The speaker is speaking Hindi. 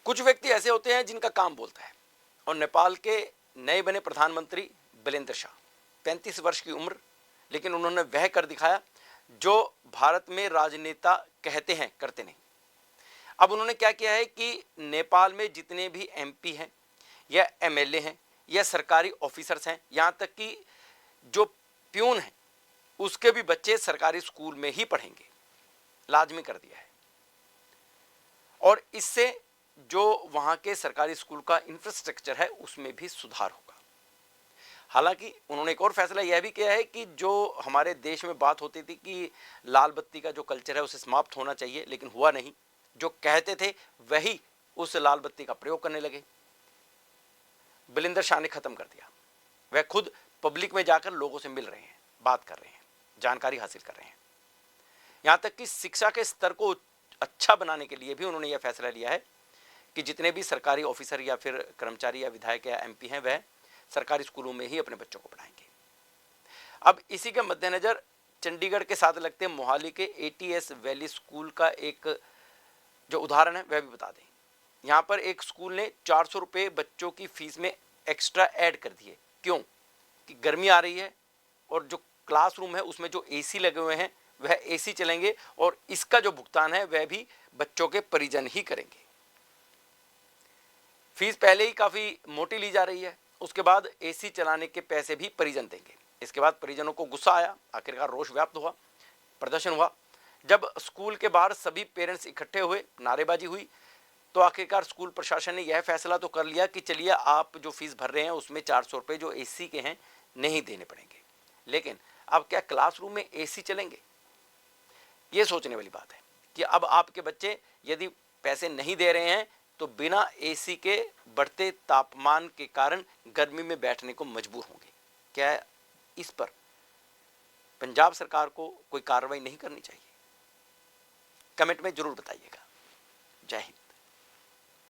कुछ व्यक्ति ऐसे होते हैं जिनका काम बोलता है, और नेपाल के नए बने प्रधानमंत्री बिरेंद्र शाह, 35 वर्ष की उम्र, लेकिन उन्होंने वह कर दिखाया जो भारत में राजनेता कहते हैं करते नहीं। अब उन्होंने क्या किया है कि नेपाल में जितने भी एमपी हैं या एमएलए हैं या सरकारी ऑफिसर्स हैं, यहाँ तक कि जो प्यून हैं उसके भी बच्चे सरकारी स्कूल में ही पढ़ेंगे, लाजमी कर दिया है। और इससे जो वहाँ के सरकारी स्कूल का इंफ्रास्ट्रक्चर है उसमें भी सुधार होगा। हालांकि उन्होंने एक और फैसला यह भी किया है कि जो हमारे देश में बात होती थी कि लाल बत्ती का जो कल्चर है उसे समाप्त होना चाहिए, लेकिन हुआ नहीं। जो कहते थे वही उस लाल बत्ती का प्रयोग करने लगे। बिरेंद्र शाह ने खत्म कर दिया। वह खुद पब्लिक में जाकर लोगों से मिल रहे हैं, बात कर रहे हैं, जानकारी हासिल कर रहे हैं। यहां तक कि शिक्षा के स्तर को अच्छा बनाने के लिए भी उन्होंने यह फैसला लिया है कि जितने भी सरकारी ऑफिसर या फिर कर्मचारी या विधायक या एमपी हैं वह सरकारी स्कूलों में ही अपने बच्चों को पढ़ाएंगे। अब इसी के मद्देनजर चंडीगढ़ के साथ लगते मोहाली के एटीएस वैली स्कूल का एक जो उदाहरण है वह भी बता दें। यहाँ पर एक स्कूल ने 400 रुपये बच्चों की फीस में एक्स्ट्रा ऐड कर दिए। क्यों? कि गर्मी आ रही है और जो क्लासरूम है उसमें जो एसी लगे हुए हैं वह एसी चलेंगे, और इसका जो भुगतान है वह भी बच्चों के परिजन ही करेंगे। फीस पहले ही काफ़ी मोटी ली जा रही है, उसके बाद एसी चलाने के पैसे भी परिजन देंगे। इसके बाद परिजनों को गुस्सा आया, आखिरकार रोष व्याप्त हुआ, प्रदर्शन हुआ। जब स्कूल के बाहर सभी पेरेंट्स इकट्ठे हुए, नारेबाजी हुई, तो आखिरकार स्कूल प्रशासन ने यह फैसला तो कर लिया कि चलिए आप जो फीस भर रहे हैं उसमें 400 रुपये जो एसी के हैं नहीं देने पड़ेंगे। लेकिन अब क्या क्लासरूम में एसी चलेंगे? ये सोचने वाली बात है कि अब आपके बच्चे यदि पैसे नहीं दे रहे हैं तो बिना एसी के बढ़ते तापमान के कारण गर्मी में बैठने को मजबूर होंगे। क्या इस पर पंजाब सरकार को कोई कार्रवाई नहीं करनी चाहिए? कमेंट में जरूर बताइएगा। जय हिंद।